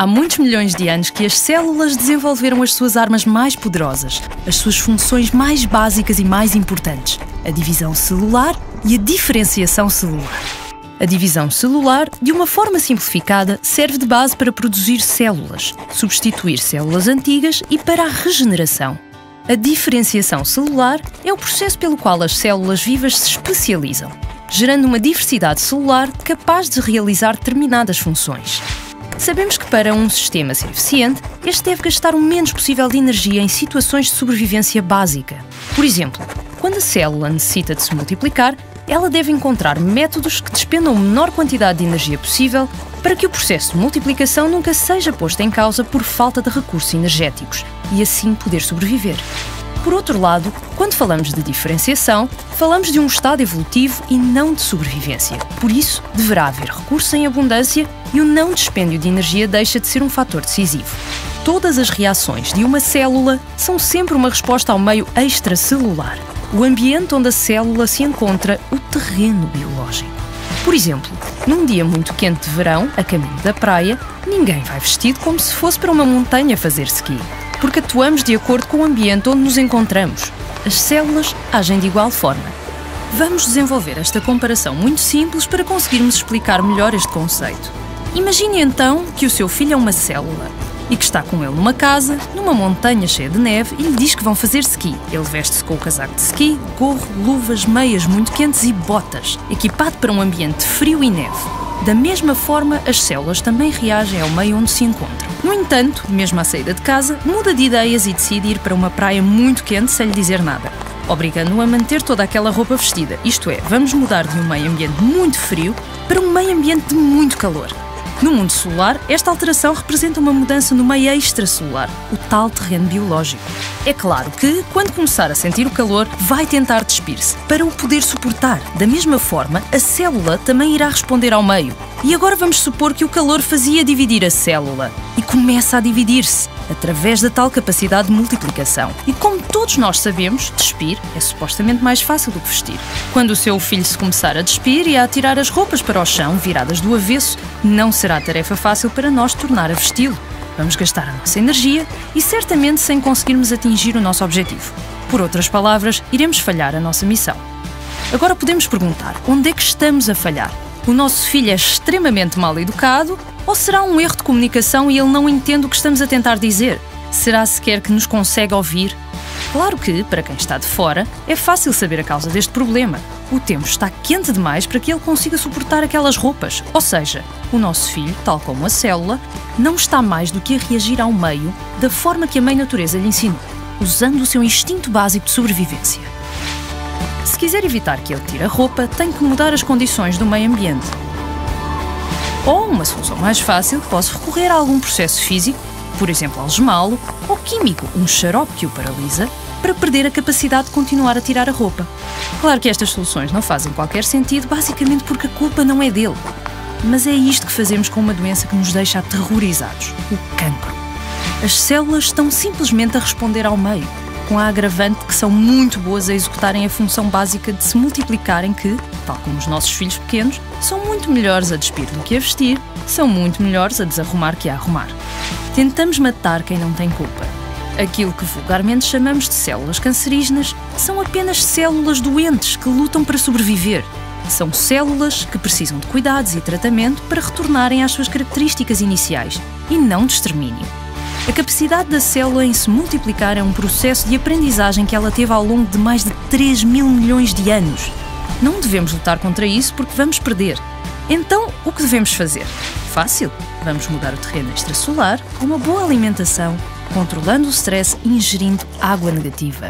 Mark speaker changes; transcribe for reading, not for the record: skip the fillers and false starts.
Speaker 1: Há muitos milhões de anos que as células desenvolveram as suas armas mais poderosas, as suas funções mais básicas e mais importantes, a divisão celular e a diferenciação celular. A divisão celular, de uma forma simplificada, serve de base para produzir células, substituir células antigas e para a regeneração. A diferenciação celular é o processo pelo qual as células vivas se especializam, gerando uma diversidade celular capaz de realizar determinadas funções. Sabemos que para um sistema ser eficiente, este deve gastar o menos possível de energia em situações de sobrevivência básica. Por exemplo, quando a célula necessita de se multiplicar, ela deve encontrar métodos que despendam a menor quantidade de energia possível para que o processo de multiplicação nunca seja posto em causa por falta de recursos energéticos e assim poder sobreviver. Por outro lado, quando falamos de diferenciação, falamos de um estado evolutivo e não de sobrevivência. Por isso, deverá haver recursos em abundância e o não dispêndio de energia deixa de ser um fator decisivo. Todas as reações de uma célula são sempre uma resposta ao meio extracelular, o ambiente onde a célula se encontra, o terreno biológico. Por exemplo, num dia muito quente de verão, a caminho da praia, ninguém vai vestido como se fosse para uma montanha fazer ski, porque atuamos de acordo com o ambiente onde nos encontramos. As células agem de igual forma. Vamos desenvolver esta comparação muito simples para conseguirmos explicar melhor este conceito. Imagine então que o seu filho é uma célula e que está com ele numa casa, numa montanha cheia de neve e lhe diz que vão fazer ski. Ele veste-se com o casaco de ski, gorro, luvas, meias muito quentes e botas, equipado para um ambiente frio e neve. Da mesma forma, as células também reagem ao meio onde se encontram. No entanto, mesmo à saída de casa, muda de ideias e decide ir para uma praia muito quente sem lhe dizer nada, obrigando-o a manter toda aquela roupa vestida. Isto é, vamos mudar de um meio ambiente muito frio para um meio ambiente de muito calor. No mundo celular, esta alteração representa uma mudança no meio extracelular, o tal terreno biológico. É claro que, quando começar a sentir o calor, vai tentar despir-se, para o poder suportar. Da mesma forma, a célula também irá responder ao meio. E agora vamos supor que o calor fazia dividir a célula, e começa a dividir-se, através da tal capacidade de multiplicação. E como todos nós sabemos, despir é supostamente mais fácil do que vestir. Quando o seu filho se começar a despir e a atirar as roupas para o chão, viradas do avesso, não será tarefa fácil para nós tornar a vesti-lo. Vamos gastar a nossa energia e certamente sem conseguirmos atingir o nosso objetivo. Por outras palavras, iremos falhar a nossa missão. Agora podemos perguntar, onde é que estamos a falhar? O nosso filho é extremamente mal educado ou será um erro de comunicação e ele não entende o que estamos a tentar dizer? Será sequer que nos consegue ouvir? Claro que, para quem está de fora, é fácil saber a causa deste problema. O tempo está quente demais para que ele consiga suportar aquelas roupas. Ou seja, o nosso filho, tal como a célula, não está mais do que a reagir ao meio da forma que a mãe natureza lhe ensinou, usando o seu instinto básico de sobrevivência. Se quiser evitar que ele tire a roupa, tem que mudar as condições do meio ambiente. Ou, uma solução mais fácil, posso recorrer a algum processo físico, por exemplo, algemá-lo, ou químico, um xarope que o paralisa, para perder a capacidade de continuar a tirar a roupa. Claro que estas soluções não fazem qualquer sentido, basicamente porque a culpa não é dele. Mas é isto que fazemos com uma doença que nos deixa aterrorizados, o cancro. As células estão simplesmente a responder ao meio, com a agravante que são muito boas a executarem a função básica de se multiplicarem que, tal como os nossos filhos pequenos, são muito melhores a despir do que a vestir, são muito melhores a desarrumar que a arrumar. Tentamos matar quem não tem culpa. Aquilo que vulgarmente chamamos de células cancerígenas são apenas células doentes que lutam para sobreviver. São células que precisam de cuidados e tratamento para retornarem às suas características iniciais e não de extermínio. A capacidade da célula em se multiplicar é um processo de aprendizagem que ela teve ao longo de mais de 3 mil milhões de anos. Não devemos lutar contra isso porque vamos perder. Então, o que devemos fazer? Fácil. Vamos mudar o terreno extracelular com uma boa alimentação, controlando o stress e ingerindo água negativa.